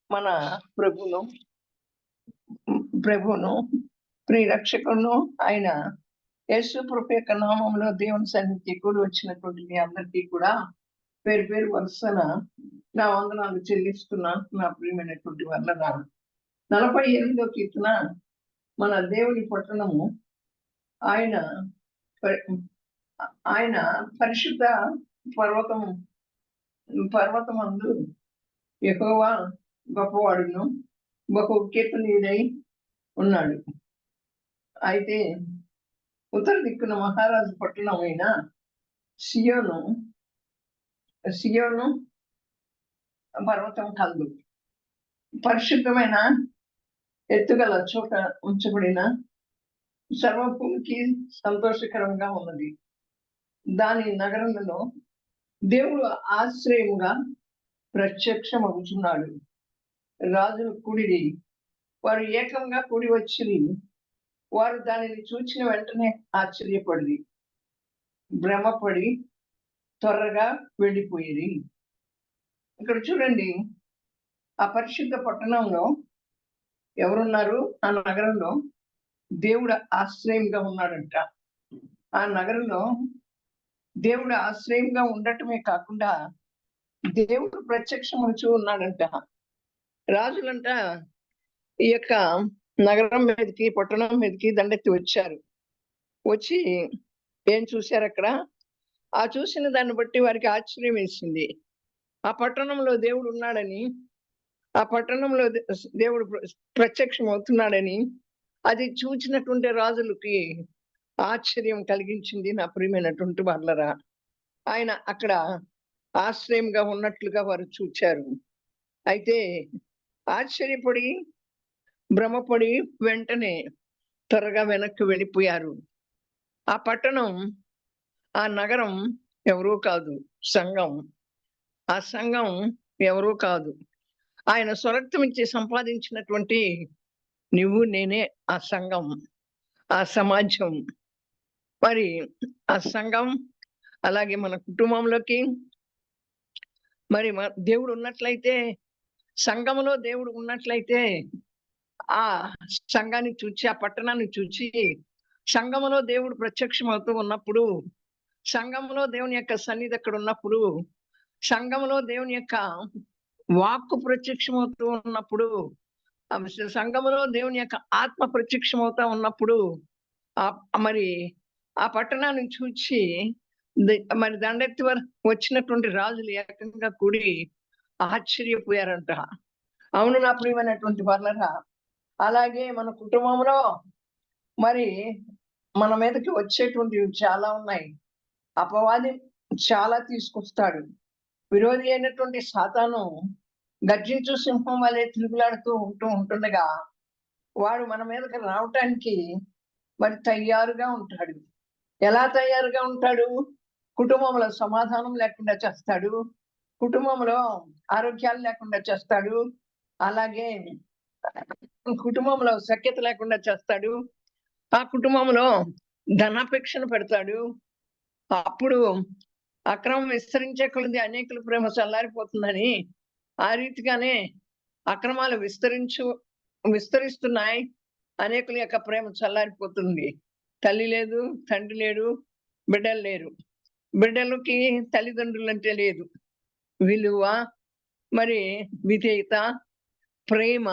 మన ప్రభును ప్రభును ప్రియరక్షకును ఆయన యేసు ప్రభు యొక్క నామంలో దేవుని సన్నిధికి కూడి వచ్చినటువంటి మీ అందరికీ కూడా పేరు పేరు వరుసన నా వందనాలు చెల్లిస్తున్నాను. నా ప్రియమైనటువంటి వల్ల 48వ కీర్తన మన దేవుని పట్టణము ఆయన ఆయన పరిశుద్ధ పర్వతమందు యెహోవా గొప్పవాడును బహు కీర్తనీయుడై ఉన్నాడు. అయితే ఉత్తర దిక్కున మహారాజు పట్టణమైన సియోను పర్వతం కలదు. పరిశుద్ధమైన ఎత్తుగల చోట ఉంచబడిన సర్వభూమికి సంతోషకరంగా ఉన్నది. దాని నగరంలో దేవుడు ఆశ్రయముగా ప్రత్యక్షమవుతున్నాడు. రాజులు కూడిరి, వారు ఏకంగా కూడి వచ్చిరి. వారు దానిని చూచిన వెంటనే ఆశ్చర్యపడి భ్రమపడి త్వరగా వెళ్ళిపోయిరి. ఇక్కడ చూడండి, ఆ పరిశుద్ధ పట్టణంలో ఎవరున్నారు? ఆ నగరంలో దేవుడు ఆశ్రయంగా ఉన్నాడంట. ఆ నగరంలో దేవుడు ఆశ్రయంగా ఉండటమే కాకుండా దేవుడు ప్రత్యక్షమవుతూ ఉన్నాడంట. రాజులంట ఈ యొక్క నగరం మీదకి, పట్టణం మీదకి దండెత్తి వచ్చారు. వచ్చి ఏం చూశారు అక్కడ? ఆ చూసిన దాన్ని బట్టి వారికి ఆశ్చర్యం వేసింది. ఆ పట్టణంలో దేవుడు ఉన్నాడని, ఆ పట్టణంలో దేవుడు ప్రత్యక్షం అవుతున్నాడని అది చూచినటువంటి రాజులకి ఆశ్చర్యం కలిగించింది. నా ప్రియమైనటువంటి వాళ్ళరా, ఆయన అక్కడ ఆశ్రయంగా ఉన్నట్లుగా వారు చూచారు. అయితే ఆశ్చర్యపడి భ్రమపడి వెంటనే త్వరగా వెనక్కి వెళ్ళిపోయారు. ఆ పట్టణం, ఆ నగరం ఎవరూ కాదు, సంఘం. ఆ సంఘం ఎవరూ కాదు, ఆయన స్వరక్తం ఇచ్చి సంపాదించినటువంటి నువ్వు నేనే ఆ సంఘం, ఆ సమాజం. మరి ఆ సంఘం అలాగే మన కుటుంబంలోకి మరి దేవుడు ఉన్నట్లయితే, సంఘంలో దేవుడు ఉన్నట్లయితే ఆ సంఘాన్ని చూచి, ఆ పట్టణాన్ని చూచి, సంఘంలో దేవుడు ప్రత్యక్షం అవుతూ ఉన్నప్పుడు, సంఘంలో దేవుని యొక్క సన్నిధి అక్కడ ఉన్నప్పుడు, సంఘంలో దేవుని యొక్క వాక్కు ప్రత్యక్షం అవుతూ ఉన్నప్పుడు, సంఘంలో దేవుని యొక్క ఆత్మ ప్రత్యక్షం అవుతా ఉన్నప్పుడు మరి ఆ పట్టణాన్ని చూచి మరి దండెత్తి వచ్చినటువంటి రాజులు ఏకంగా కూడి ఆశ్చర్యపోయారంట. అవును నా ప్రియమైనటువంటి వాళ్ళరా, అలాగే మన కుటుంబంలో మరి మన మీదకి వచ్చేటువంటివి చాలా ఉన్నాయి. అపవాది చాలా తీసుకొస్తాడు. విరోధి అయినటువంటి సాతాను గర్జించు సింహం వలె తిరుగులాడుతూ ఉంటుండగా వాడు మన మీదకి రావటానికి మరి తయారుగా ఉంటాడు. ఎలా తయారుగా ఉంటాడు? కుటుంబంలో సమాధానం లేకుండా చేస్తాడు, కుటుంబంలో ఆరోగ్యాలు లేకుండా చేస్తాడు, అలాగే కుటుంబంలో సఖ్యత లేకుండా చేస్తాడు, ఆ కుటుంబంలో ధనాపేక్షను పెడతాడు. అప్పుడు అక్రమం విస్తరించే కొలది అనేకుల ప్రేమ చల్లారిపోతుందని ఆ రీతిగానే అక్రమాలు విస్తరిస్తున్నాయి. అనేకుల యొక్క ప్రేమ చల్లారిపోతుంది. తల్లి లేదు, తండ్రి లేడు, బిడ్డలు లేరు. బిడ్డలకి తల్లిదండ్రులు అంటే లేదు విలువ, మరి విధేయత, ప్రేమ,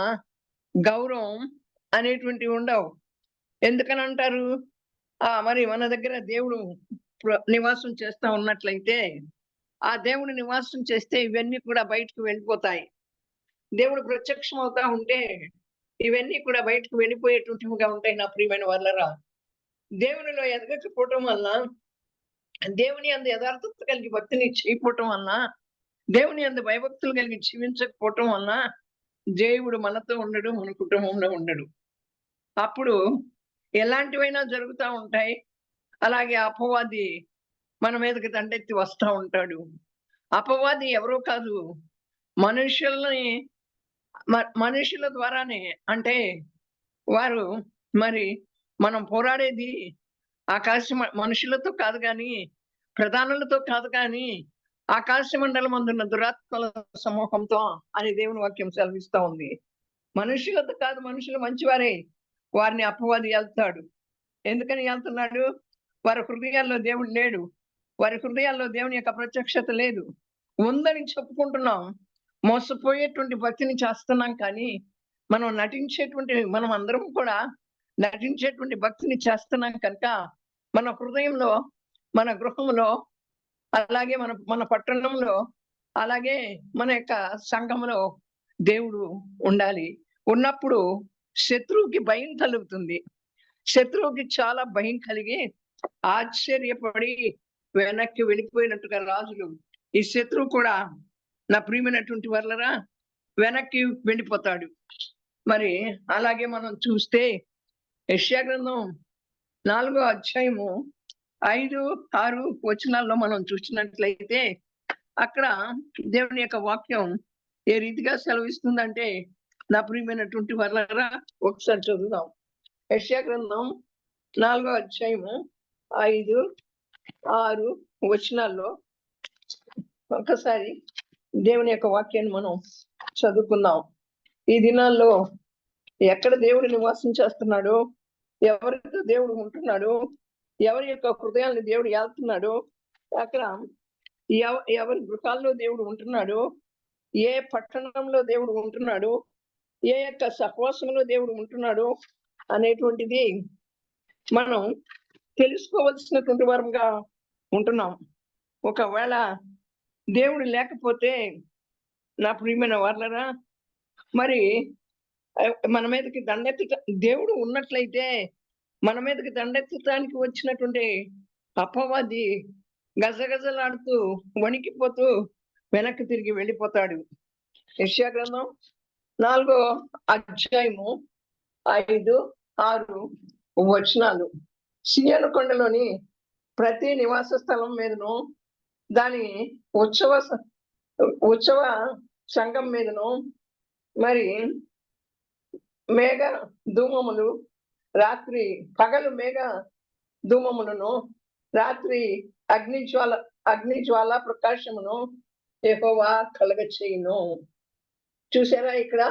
గౌరవం అనేటువంటివి ఉండవు. ఎందుకని అంటారు? మరి మన దగ్గర దేవుడు నివాసం చేస్తా ఉన్నట్లయితే, ఆ దేవుడు నివాసం చేస్తే ఇవన్నీ కూడా బయటకు వెళ్ళిపోతాయి. దేవుడు ప్రత్యక్షం అవుతా ఉంటే ఇవన్నీ కూడా బయటకు వెళ్ళిపోయేటువంటివిగా ఉంటాయి. నా ప్రియమైన వాళ్ళరా, దేవునిలో ఎదగకపోవటం వల్ల, దేవుని యందు యథార్థత కలిగి భక్తిని చేయకపోవటం వల్ల, దేవుని యందు భయభక్తులు కలిగి జీవించకపోవటం వల్ల దేవుడు మనతో ఉండడు, మన కుటుంబంలో ఉండడు. అప్పుడు ఎలాంటివైనా జరుగుతూ ఉంటాయి. అలాగే అపవాది మన మీదకి దండెత్తి వస్తూ ఉంటాడు. అపవాది ఎవరో కాదు, మనుషుల ద్వారానే. అంటే వారు మరి మనం పోరాడేది ఆకాశ మనుషులతో కాదు కానీ, ప్రధానులతో కాదు కానీ, ఆకాశ మండలం అందున్న దురాత్మల సమూహంతో అని దేవుని వాక్యం సెలవిస్తా ఉంది. మనుషులతో కాదు, మనుషులు మంచివారే, వారిని అపవాది వెళ్తాడు. ఎందుకని వెళ్తున్నాడు? వారి హృదయాల్లో దేవుడు లేడు, వారి హృదయాల్లో దేవుని యొక్క ప్రత్యక్షత లేదు. ఉందని చెప్పుకుంటున్నాం, మోసపోయేటువంటి భక్తిని చేస్తున్నాం. కానీ మనం అందరం కూడా నటించేటువంటి భక్తిని చేస్తున్నాం కనుక మన హృదయంలో, మన గృహంలో, అలాగే మన పట్టణంలో, అలాగే మన యొక్క సంఘంలో దేవుడు ఉండాలి. ఉన్నప్పుడు శత్రువుకి భయం కలుగుతుంది. శత్రువుకి చాలా భయం కలిగి ఆశ్చర్యపడి వెనక్కి వెళ్ళిపోయినట్టుగా రాజులు, ఈ శత్రువు కూడా నా ప్రియమైనటువంటి వాళ్ళరా వెనక్కి వెళ్ళిపోతాడు. మరి అలాగే మనం చూస్తే యెషయా గ్రంథం 4వ అధ్యాయము 5, 6 వచనాల్లో మనం చూసినట్లయితే అక్కడ దేవుని యొక్క వాక్యం ఏ రీతిగా సెలవిస్తుందంటే, నా ప్రియమైనటువంటి వాళ్ళరా ఒకసారి చదువుదాం. యెషయా గ్రంథం 4వ అధ్యాయము 5, 6 వచనాల్లో ఒకసారి దేవుని యొక్క వాక్యాన్ని మనం చదువుకుందాం. ఈ దినాల్లో ఎక్కడ దేవుడు నివాసం చేస్తున్నాడు, ఎవరితో దేవుడు ఉంటున్నాడు, ఎవరి యొక్క హృదయాన్ని దేవుడు ఏలుతున్నాడు, అక్కడ ఎవరి గృహాల్లో దేవుడు ఉంటున్నాడు, ఏ పట్టణంలో దేవుడు ఉంటున్నాడు, ఏ యొక్క సహవాసంలో దేవుడు ఉంటున్నాడు అనేటువంటిది మనం తెలుసుకోవలసినటువంటి వారంగా ఉంటున్నాం. ఒకవేళ దేవుడు లేకపోతే నా ప్రియమైన వాళ్ళరా, మరి మన మీదకి దండెత్త, దేవుడు ఉన్నట్లయితే మన మీదకి దండెత్తడానికి వచ్చినటువంటి అపవాది గజగజలాడుతూ వణికిపోతూ వెనక్కి తిరిగి వెళ్ళిపోతాడు. యెషయా గ్రంథం 4వ అధ్యాయము 5, 6 వచనాలు. సియోను కొండలోని ప్రతి నివాస స్థలం మీదను, దాని ఉత్సవ సంఘం మీదను మరి మేఘ ధూమములు, పగలు మేఘ ధూమములను, రాత్రి అగ్నిజ్వాల ప్రకాశమును యెహోవా కలగచేయును. చూసారా, ఇక్కడ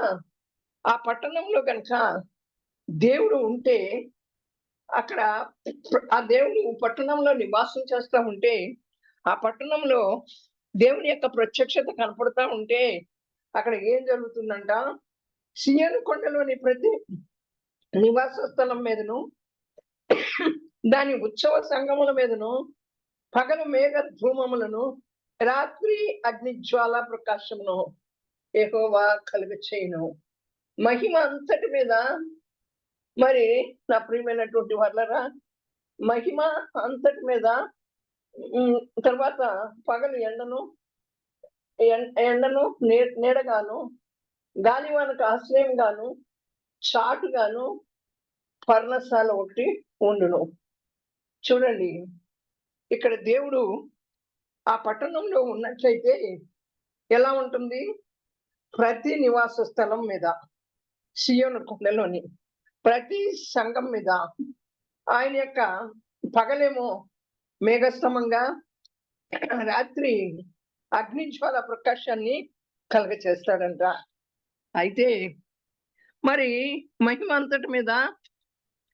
ఆ పట్టణంలో కనుక దేవుడు ఉంటే, అక్కడ ఆ దేవుడు పట్టణంలో నివాసం చేస్తా ఉంటే, ఆ పట్టణంలో దేవుని యొక్క ప్రత్యక్షత కనపడతా ఉంటే అక్కడ ఏం జరుగుతుందంట, సియోను కొండలోని ప్రతి నివాస స్థలం మీదను, దాని ఉత్సవ సంఘముల మీదను, పగలు మేఘ ధూమములను, రాత్రి అగ్నిజ్వాల ప్రకాశమును యెహోవా కలుగచేయును. మహిమ అంతటి మీద, మరి నా ప్రియమైనటువంటి వాళ్ళరా, మహిమ అంతటి మీద, తర్వాత పగలు ఎండను నీడగాను, గాలివానకు ఆశ్రయంగాను, చాటుగాను పర్ణశాల ఒకటి ఉండును. చూడండి, ఇక్కడ దేవుడు ఆ పట్టణంలో ఉన్నట్లయితే ఎలా ఉంటుంది? ప్రతి నివాస స్థలం మీద, సియోను కొండలోని ప్రతి సంఘం మీద ఆయన యొక్క పగలేమో మేఘస్తంభంగా, రాత్రి అగ్నిజ్వాల ప్రకాశాన్ని కలగ చేస్తాడంట. అయితే మరి మహిమ అంతటి మీద,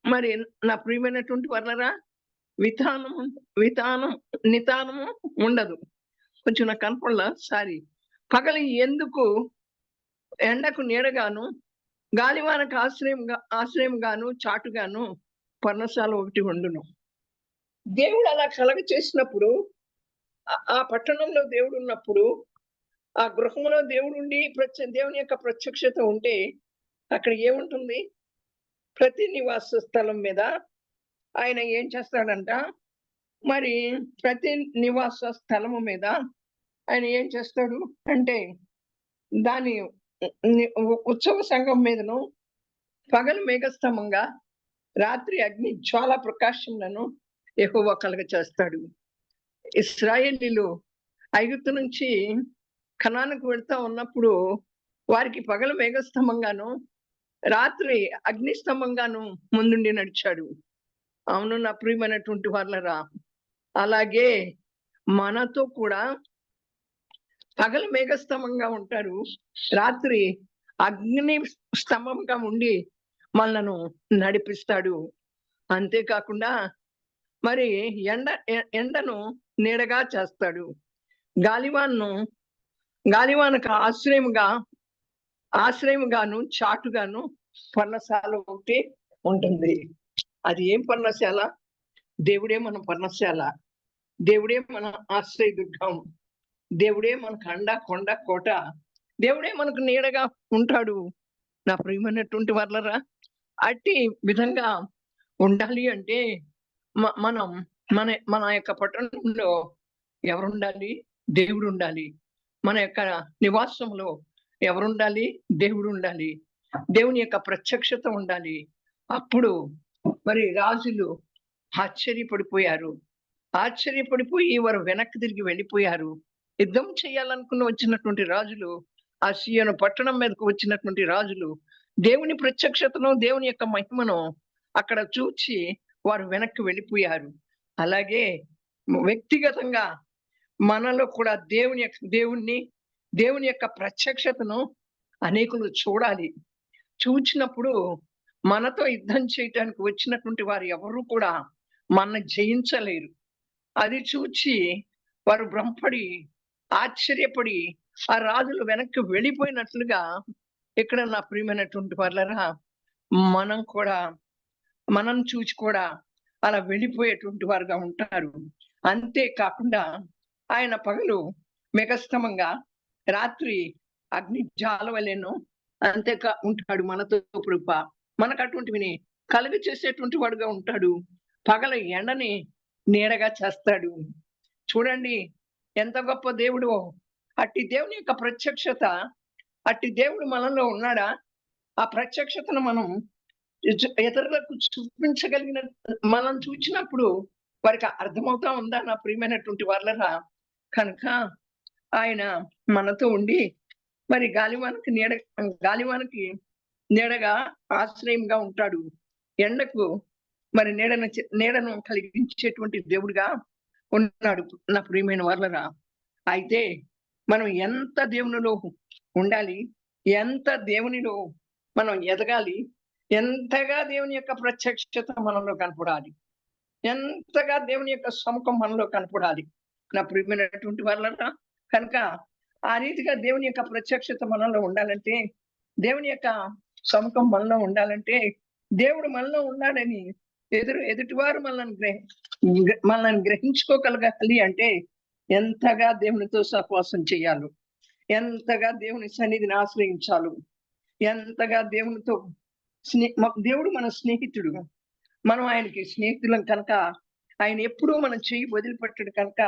మరి నా ప్రియమైనటువంటి వాళ్ళరా, నితానము ఉండదు. కొంచెం నాకు కనపడలా, సారీ. పగలు ఎందుకు ఎండకు నీడగాను, గాలివానకు ఆశ్రయంగాను, చాటుగాను పర్ణశాల ఒకటి ఉండును. దేవుడు అలా కలగ చేసినప్పుడు, ఆ పట్టణంలో దేవుడు ఉన్నప్పుడు, ఆ గృహంలో దేవుడు ఉండి దేవుని యొక్క ప్రత్యక్షత ఉంటే అక్కడ ఏముంటుంది? ప్రతి నివాస స్థలం మీద ఆయన ఏం చేస్తాడంట, మరి ప్రతి నివాస స్థలము మీద ఆయన ఏం చేస్తాడు అంటే, దాని ఉత్సవ సంఘం మీదను పగలు మేఘస్తంభంగా, రాత్రి అగ్ని జ్వాల ప్రకాశములను యెహోవా కలగ చేస్తాడు. ఇశ్రాయేలీయులు ఐగుప్తు నుంచి కనానుకు వెళ్తా ఉన్నప్పుడు వారికి పగలు మేఘస్తంభంగాను, రాత్రి అగ్నిస్తంభంగాను ముందుండి నడిచాడు. అవును నా ప్రియమైనటువంటి వాళ్ళరా, అలాగే మనతో కూడా పగలు మేఘస్తంభంగా ఉంటారు, రాత్రి అగ్ని స్తంభంగా ఉండి మనలను నడిపిస్తాడు. అంతేకాకుండా మరి ఎండను నీడగా చేస్తాడు. గాలివాన్ను గాలివానకు ఆశ్రయముగాను చాటుగాను పర్ణశాల ఒకటి ఉంటుంది. అది ఏం పర్ణశాల? దేవుడే మన పర్ణశాల, దేవుడే మన ఆశ్రయదుర్గం, దేవుడే మనకు అండ కొండ కోట, దేవుడే మనకు నీడగా ఉంటాడు. నా ప్రియమైనటువంటి వాళ్ళరా, అట్టి విధంగా ఉండాలి అంటే మనం మన మన యొక్క పట్టణంలో ఎవరుండాలి? దేవుడు ఉండాలి. మన యొక్క నివాసంలో ఎవరుండాలి? దేవుడు ఉండాలి. దేవుని యొక్క ప్రత్యక్షత ఉండాలి. అప్పుడు మరి రాజులు ఆశ్చర్యపడిపోయారు. ఆశ్చర్యపడిపోయి వారు వెనక్కి తిరిగి వెళ్ళిపోయారు. యుద్ధం చేయాలనుకుని వచ్చినటువంటి రాజులు, ఆ సీయోను పట్టణం మీదకు వచ్చినటువంటి రాజులు దేవుని ప్రత్యక్షతను, దేవుని యొక్క మహిమను అక్కడ చూచి వారు వెనక్కి వెళ్ళిపోయారు. అలాగే వ్యక్తిగతంగా మనలో కూడా దేవుని యొక్క ప్రత్యక్షతను అనేకులు చూడాలి. చూచినప్పుడు మనతో యుద్ధం చేయటానికి వచ్చినటువంటి వారు ఎవరు కూడా మనల్ని జయించలేరు. అది చూచి వారు భ్రమపడి ఆశ్చర్యపడి ఆ రాజులు వెనక్కి వెళ్ళిపోయినట్లుగా ఇక్కడ నా ప్రియమైనటువంటి వాళ్ళరా, మనం చూచి కూడా అలా వెళ్ళిపోయేటువంటి వారుగా ఉంటారు. అంతేకాకుండా ఆయన పగలు మేఘస్తంభంగా, రాత్రి అగ్ని జ్వాలవలెను అంతేకా ఉంటాడు మనతో కృప. మనకు అటువంటివిని కలుగ చేసేటువంటి వాడుగా ఉంటాడు. పగల ఎండని నీడగా చేస్తాడు. చూడండి ఎంత గొప్ప దేవుడు. అట్టి దేవుని యొక్క ప్రత్యక్షత, అట్టి దేవుడు మనలో ఉన్నాడా? ఆ ప్రత్యక్షతను మనం ఇతరులకు చూపించగలిగిన, మనం చూచినప్పుడు వారికి అర్థమవుతా ఉందా నా ప్రియమైనటువంటి వాళ్ళరా? కనుక ఆయన మనతో ఉండి మరి గాలివానకి నీడగా ఆశ్రయంగా ఉంటాడు. ఎండకు మరి నీడను కలిగించేటువంటి దేవుడిగా ఉన్నాడు నా ప్రియమైన వాళ్ళరా. అయితే మనం ఎంత దేవునిలో ఉండాలి, ఎంత దేవునిలో మనం ఎదగాలి, ఎంతగా దేవుని యొక్క ప్రత్యక్షత మనలో కనపడాలి, ఎంతగా దేవుని యొక్క సముఖం మనలో కనపడాలి నా ప్రియమైనటువంటి వాళ్ళరా. కనుక ఆ రీతిగా దేవుని యొక్క ప్రత్యక్షత మనలో ఉండాలంటే, దేవుని యొక్క సముఖం మనలో ఉండాలంటే, దేవుడు మనలో ఉన్నాడని ఎదుటివారు మనల్ని గ్రహించుకోగలగాలి అంటే ఎంతగా దేవునితో సహవాసం చేయాలి, ఎంతగా దేవుని సన్నిధిని ఆశ్రయించాలి, ఎంతగా దేవునితో దేవుడు మన స్నేహితుడు, మనం ఆయనకి స్నేహితులం కనుక ఆయన ఎప్పుడూ మనం చెయ్యి వదిలిపెట్టడు కనుక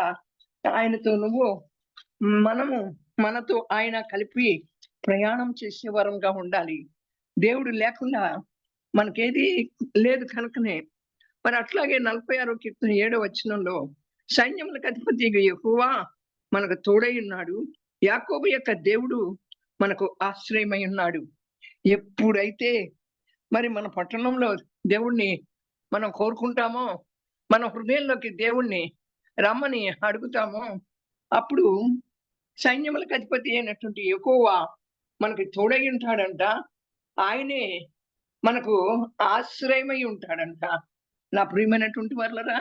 మనతో ఆయన కలిపి ప్రయాణం చేసే వరంగా ఉండాలి. దేవుడు లేకుండా మనకేది లేదు కనుకనే మరి అట్లాగే 46వ కీర్తన 7వ వచనంలో సైన్యములకు అధిపతి యెహోవా మనకు తోడై ఉన్నాడు, యాకోబు యొక్క దేవుడు మనకు ఆశ్రయమై ఉన్నాడు. ఎప్పుడైతే మరి మన పట్టణంలో దేవుణ్ణి మనం కోరుకుంటామో, మన హృదయంలోకి దేవుణ్ణి రమ్మని అడుగుతామో, అప్పుడు సైన్యములకు అధిపతి అయినటువంటి యెహోవా మనకి తోడై ఉంటాడంట. ఆయనే మనకు ఆశ్రయమై ఉంటాడంట. నా ప్రియమైనటువంటి వాళ్ళరా,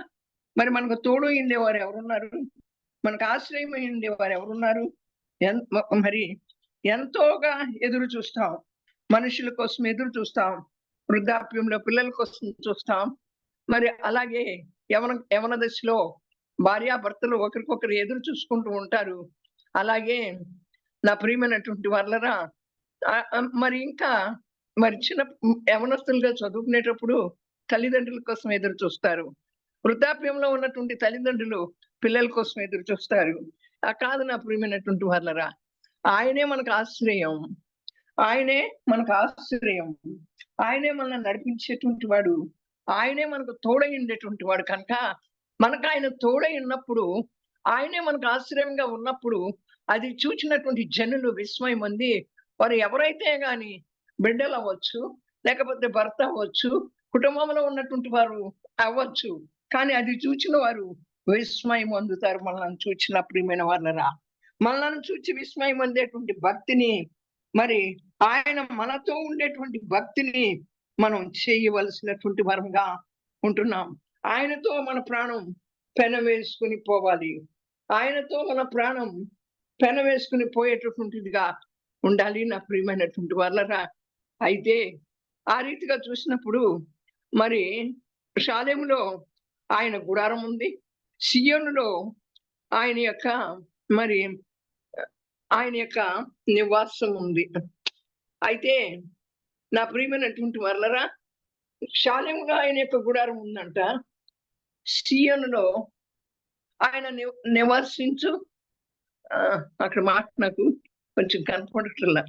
మరి మనకు తోడు ఉండేవారు ఎవరున్నారు? మనకు ఆశ్రయమై ఉండేవారు ఎవరున్నారు? మరి ఎంతోగా ఎదురు చూస్తాం, మనుషుల కోసం ఎదురు చూస్తాం, వృద్ధాప్యంలో పిల్లల కోసం చూస్తాం. మరి అలాగే యవన దశలో భార్యాభర్తలు ఒకరికొకరు ఎదురు చూసుకుంటూ ఉంటారు. అలాగే నా ప్రియమైనటువంటి వాళ్ళరా, మరి ఇంకా మరి చిన్న యవనస్తులుగా చదువుకునేటప్పుడు తల్లిదండ్రుల కోసం ఎదురు చూస్తారు. వృద్ధాప్యంలో ఉన్నటువంటి తల్లిదండ్రులు పిల్లల కోసం ఎదురు చూస్తారు. కాదు నా ప్రియమైనటువంటి వాళ్ళరా, ఆయనే మనకు ఆశ్రయం, ఆయనే మనకు ఆశ్రయం, ఆయనే మనల్ని నడిపించేటువంటి వాడు, ఆయనే మనకు తోడై ఉండేటువంటి వాడు. కనుక మనకు ఆయన తోడై ఉన్నప్పుడు, ఆయనే మనకు ఆశ్రయంగా ఉన్నప్పుడు అది చూచినటువంటి జనులు విస్మయం పొంది, వారు ఎవరైతే గాని బిడ్డలు అవ్వచ్చు, లేకపోతే భర్త అవ్వచ్చు, కుటుంబంలో ఉన్నటువంటి వారు అవ్వచ్చు, కానీ అది చూచిన వారు విస్మయం పొందుతారు మనల్ని చూచిన ప్రియమైన వాళ్ళరా. మనలను చూచి విస్మయం అందేటువంటి భక్తిని, మరి ఆయన మనతో ఉండేటువంటి భక్తిని మనం చేయవలసినటువంటి వరంగా ఉంటున్నాం. ఆయనతో మన ప్రాణం పెనవేసుకుని పోవాలి. ఆయనతో మన ప్రాణం పెనవేసుకుని పోయేటటువంటిదిగా ఉండాలి నా ప్రియమైనటువంటి వాళ్ళరా. అయితే ఆ రీతిగా చూసినప్పుడు మరి షాలేములో ఆయన గుడారం ఉంది. సియోనులో ఆయన యొక్క మరి ఆయన యొక్క నివాసం ఉంది. అయితే నా ప్రియమైనటువంటి వాళ్ళరా, షాలేములో ఆయన యొక్క గుడారం ఉందంట. సియోనులో ఆయన నివసించు అక్కడ మాట నాకు కొంచెం కనపడట్లా.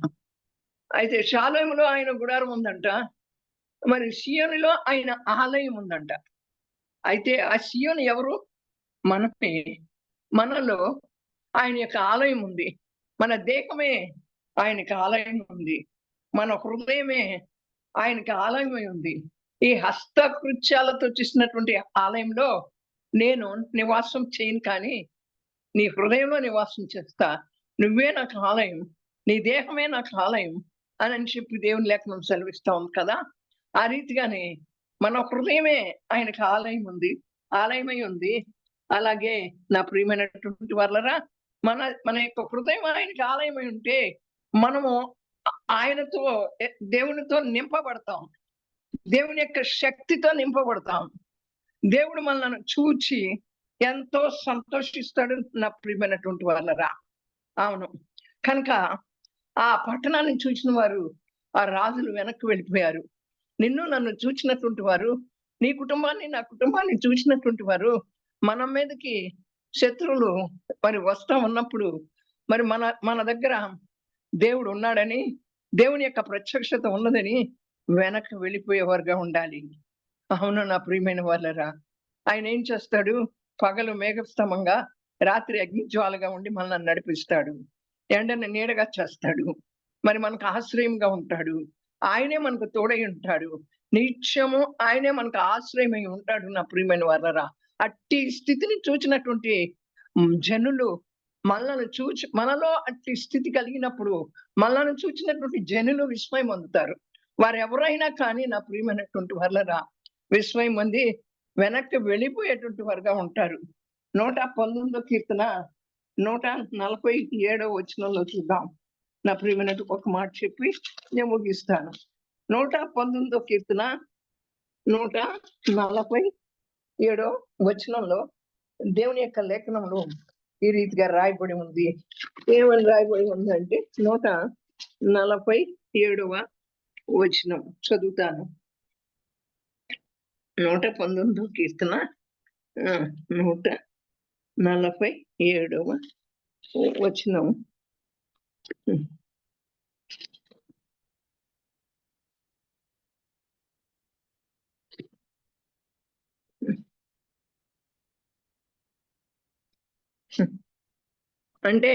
అయితే షాలేములో ఆయన గుడారం ఉందంట. మరి సియోనులో ఆయన ఆలయం ఉందంట. అయితే ఆ సియోను ఎవరు? మనమే. మనలో ఆయన యొక్క ఆలయం ఉంది. మన దేహమే ఆయనకి ఆలయం ఉంది. మన హృదయమే ఆయనకి ఆలయమై ఉంది. ఈ హస్తకృత్యాలతో చేసినటువంటి ఆలయంలో నేను నివాసం చేయను, కానీ నీ హృదయంలో నివాసం చేస్తా. నువ్వే నాకు ఆలయం, నీ దేహమే నాకు ఆలయం అని చెప్పి దేవుని లేఖనం సెలవిస్తా ఉంది కదా. ఆ రీతిగానే మన హృదయమే ఆయనకు ఆలయం ఉంది, ఆలయమై ఉంది. అలాగే నా ప్రియమైనటువంటి వాళ్ళరా, మన మన యొక్క హృదయం ఆయనకి ఆలయమై ఉంటే మనము ఆయనతో దేవునితో నింపబడతాం. దేవుని యొక్క శక్తితో నింపబడతాం. దేవుడు మనల్ని చూచి ఎంతో సంతోషిస్తాడు నా ప్రియమైనటువంటి వాళ్ళరా. అవును, కనుక ఆ పట్టణాన్ని చూసిన వారు, ఆ రాజులు వెనక్కి వెళ్ళిపోయారు. నిన్ను నన్ను చూచినటువంటి వారు, నీ కుటుంబాన్ని నా కుటుంబాన్ని చూసినటువంటి వారు మన మీదకి శత్రువులు మరి వస్తా ఉన్నప్పుడు మరి మన మన దగ్గర దేవుడు ఉన్నాడని, దేవుని యొక్క ప్రత్యక్షత ఉన్నదని వెనక్కి వెళ్ళిపోయేవారుగా ఉండాలి. అవును నా ప్రియమైన వాళ్ళరా, ఆయన ఏం చేస్తాడు? పగలు మేఘస్తంభంగా, రాత్రి అగ్నిజ్వాలగా ఉండి మనల్ని నడిపిస్తాడు. ఎండని నీడగా చేస్తాడు. మరి మనకు ఆశ్రయంగా ఉంటాడు. ఆయనే మనకు తోడై ఉంటాడు. నిత్యము ఆయనే మనకు ఆశ్రయమై ఉంటాడు నా ప్రియమైన వాళ్ళరా. అట్టి స్థితిని చూచినటువంటి జనులు మనలో అట్టి స్థితి కలిగినప్పుడు మనల్ని చూచినటువంటి జనులు విస్మయం పొందుతారు. వారు ఎవరైనా కానీ నా ప్రియమైనటువంటి వాళ్ళరా, విస్మయం పొంది వెనక్కి వెళ్ళిపోయేటువంటి వారుగా ఉంటారు. 119 కీర్తన 147 వచనంలో చూద్దాం. నా ప్రియమైనట్టు ఒక మాట చెప్పి నేను ముగిస్తాను. 119 కీర్తన 147 వచనంలో దేవుని యొక్క లేఖనంలో ఈ రీతిగా రాయబడి ఉంది. ఏమని రాయబడి ఉందంటే 147వ వచనం చదువుతాను. 119 కీర్తన 147వ వచనం. అంటే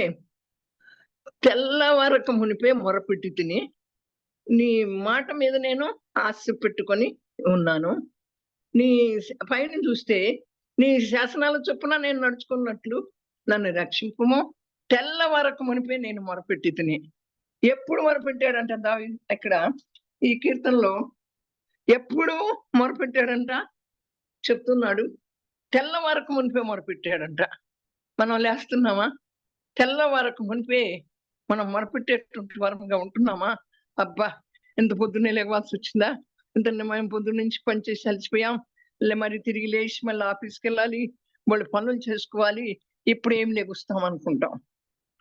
తెల్లవారక మునిపే మొరపెట్టి తిని నీ మాట మీద నేను ఆశ పెట్టుకొని ఉన్నాను. నీ పైన చూస్తే నీ శాసనాల చొప్పున నేను నడుచుకున్నట్లు నన్ను రక్షింపుము. తెల్లవారక మునిపే నేను మొరపెట్టి తిని. ఎప్పుడు మొరపెట్టాడంట దావీదు? ఇక్కడ ఈ కీర్తనలో ఎప్పుడు మొరపెట్టాడంట చెప్తున్నాడు. తెల్లవారక మునిపే మొరపెట్టాడంట. మనం లేస్తున్నామా? తెల్లవారక మునిపే మనం మొరపెట్టేటువంటి వరంగా ఉంటున్నామా? అబ్బా, ఎంత పొద్దున్నే లేవాల్సి వచ్చిందా, ఇంత మేము పొద్దున్న నుంచి పనిచేసి అలసిపోయాం, మరి తిరిగి లేచి మళ్ళీ ఆఫీస్కి వెళ్ళాలి, వాళ్ళు పనులు చేసుకోవాలి, ఇప్పుడు ఏం లెగుస్తాం అనుకుంటాం.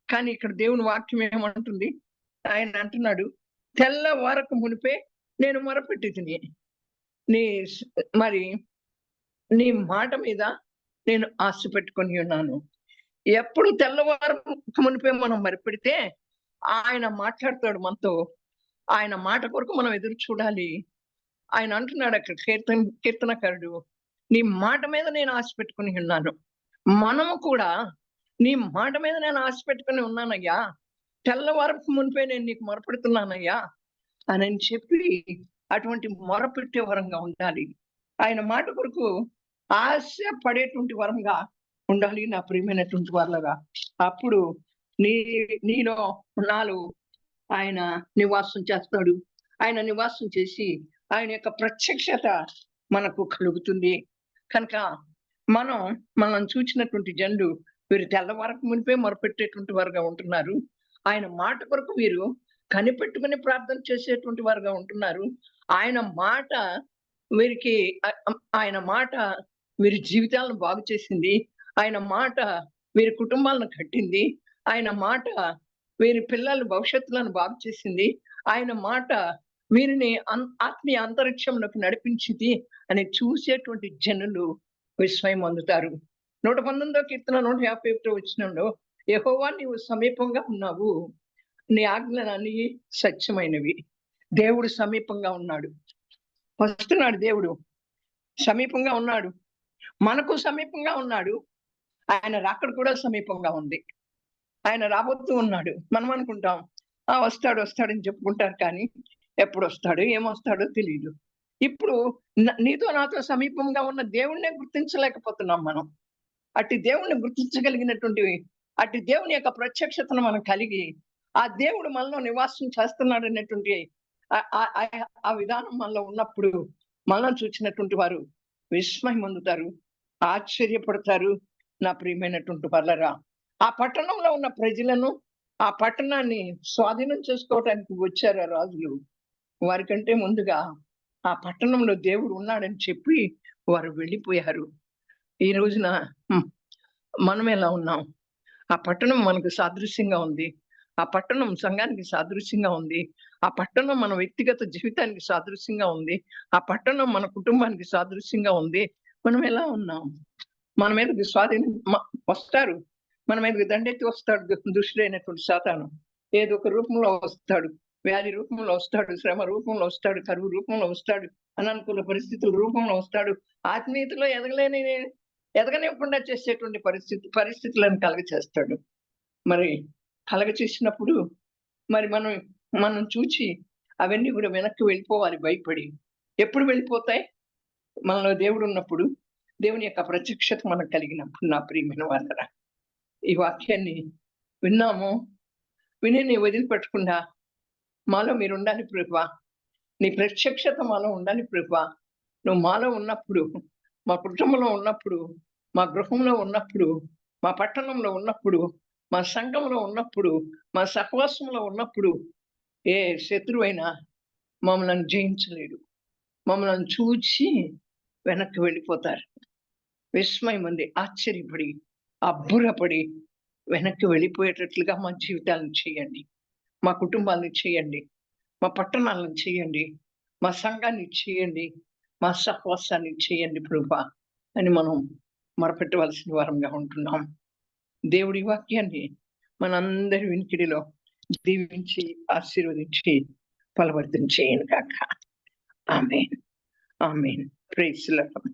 కానీ ఇక్కడ దేవుని వాక్యం ఏమంటుంది? ఆయన అంటున్నాడు, తెల్లవారక మునిపే నేను మొరపెట్టి తిని నీ మాట మీద నేను ఆశ పెట్టుకొని ఉన్నాను. ఎప్పుడు తెల్లవారక మునిపే మనం మొరపెడితే ఆయన మాట్లాడతాడు మనతో. ఆయన మాట కొరకు మనం ఎదురు చూడాలి. ఆయన అంటున్నాడు అక్కడ కీర్తనకారుడు, నీ మాట మీద నేను ఆశ పెట్టుకుని ఉన్నాను. మనము కూడా నీ మాట మీద నేను ఆశ పెట్టుకుని ఉన్నానయ్యా, తెల్లవారపు మునిపే నేను నీకు మొరపెడుతున్నానయ్యా అని చెప్పి అటువంటి మొరపెట్టే వరంగా ఉండాలి. ఆయన మాట కొరకు ఆశ పడేటువంటి వరంగా ఉండాలి నా ప్రియమైనటువంటి వాళ్ళగా. అప్పుడు నీ నీలో నాలో ఆయన నివాసం చేస్తాడు. ఆయన నివాసం చేసి ఆయన యొక్క ప్రత్యక్షత మనకు కలుగుతుంది. కనుక మనం మనల్ని చూచినటువంటి జనులు వీరు తెల్లవారక మునిపే మొరపెట్టేటువంటి వారుగా ఉంటున్నారు. ఆయన మాట కొరకు వీరు కనిపెట్టుకుని ప్రార్థన చేసేటువంటి వారుగా ఉంటున్నారు. ఆయన మాట వీరికి ఆయన మాట వీరి జీవితాలను బాగు చేసింది. ఆయన మాట వీరి కుటుంబాలను కట్టింది. ఆయన మాట వీరి పిల్లల భవిష్యత్తులను బాగు చేసింది. ఆయన మాట వీరిని ఆత్మీయ అంతరిక్షంలోకి నడిపించింది అని చూసేటువంటి జనులు విస్మయం పొందుతారు. 119వ కీర్తన 151వ వచనంలో యెహోవా నీవు సమీపంగా ఉన్నావు. నీ ఆజ్ఞలన్నీ సత్యమైనవి. దేవుడు సమీపంగా ఉన్నాడు. వస్తున్నాడు దేవుడు. సమీపంగా ఉన్నాడు. మనకు సమీపంగా ఉన్నాడు. ఆయన రాకడ కూడా సమీపంగా ఉంది. ఆయన రాబోతూ ఉన్నాడు. మనం అనుకుంటాం వస్తాడని చెప్పుకుంటారు కానీ ఎప్పుడొస్తాడో ఏమొస్తాడో తెలీదు. ఇప్పుడు నీతో నాతో సమీపంగా ఉన్న దేవుడినే గుర్తించలేకపోతున్నాం మనం. అట్టి దేవుణ్ణి గుర్తించగలిగినటువంటి అట్టి దేవుని యొక్క ప్రత్యక్షతను మనం కలిగి ఆ దేవుడు మనలో నివాసం చేస్తున్నాడు అనేటువంటి ఆ విధానం మనలో ఉన్నప్పుడు మనల్ని చూసినటువంటి వారు విస్మయం పొందుతారు, ఆశ్చర్యపడతారు. నా ప్రియమైనటువంటి వాళ్ళరా, ఆ పట్టణంలో ఉన్న ప్రజలను ఆ పట్టణాన్ని స్వాధీనం చేసుకోవడానికి వచ్చారు రాజులు. వారికంటే ముందుగా ఆ పట్టణంలో దేవుడు ఉన్నాడని చెప్పి వారు వెళ్ళిపోయారు. ఈ రోజున మనం ఎలా ఉన్నాం? ఆ పట్టణం మనకు సాదృశ్యంగా ఉంది. ఆ పట్టణం సంఘానికి సాదృశ్యంగా ఉంది. ఆ పట్టణం మన వ్యక్తిగత జీవితానికి సాదృశ్యంగా ఉంది. ఆ పట్టణం మన కుటుంబానికి సాదృశ్యంగా ఉంది. మనం ఎలా ఉన్నాం? మన మీదకి వస్తారు. మన మీదకి దండెత్తి వస్తాడు దుష్టుడైనటువంటి సాతాను. ఏదో ఒక రూపంలో వస్తాడు. వ్యాధి రూపంలో వస్తాడు, శ్రమ రూపంలో వస్తాడు, కరువు రూపంలో వస్తాడు, అనానుకూల పరిస్థితుల రూపంలో వస్తాడు. ఆత్మీయతలో ఎదగనివ్వకుండా చేసేటువంటి పరిస్థితులను కలగచేస్తాడు. మరి కలగచేసినప్పుడు మరి మనం చూచి అవన్నీ కూడా వెనక్కి వెళ్ళిపోవాలి భయపడి. ఎప్పుడు వెళ్ళిపోతాయి? మనలో దేవుడు ఉన్నప్పుడు, దేవుని యొక్క ప్రత్యక్షత మనకు కలిగినప్పుడు. నా ప్రియమైన వాళ్ళరా, ఈ వాక్యాన్ని విన్నాము. విని వదిలిపెట్టకుండా మాలో మీరు ఉండాలి ప్రభువా. నీ ప్రత్యక్షత మాలో ఉండాలి ప్రభువా. నువ్వు మాలో ఉన్నప్పుడు, మా కుటుంబంలో ఉన్నప్పుడు, మా గృహంలో ఉన్నప్పుడు, మా పట్టణంలో ఉన్నప్పుడు, మా సంఘంలో ఉన్నప్పుడు, మా సహవాసంలో ఉన్నప్పుడు ఏ శత్రువైనా మమ్మల్ని జయించలేడు. మమ్మల్ని చూచి వెనక్కి వెళ్ళిపోతారు. విస్మయం ఉంది, ఆశ్చర్యపడి అబ్బురపడి వెనక్కి వెళ్ళిపోయేటట్లుగా మా జీవితాలను చేయండి, మా కుటుంబాలను చేయండి, మా పట్టణాలను చేయండి, మా సంఘాన్ని చేయండి, మా సహవాసాన్ని చేయండి ప్రభువా అని మనం మొరపెట్టవలసిన వారంగా ఉంటున్నాం. దేవుడి వాక్యాన్ని మనందరి వినికిడిలో దీవించి ఆశీర్వదించి ఫలవర్ధన చేయను గాక. Amen. Amen. Praise the lord.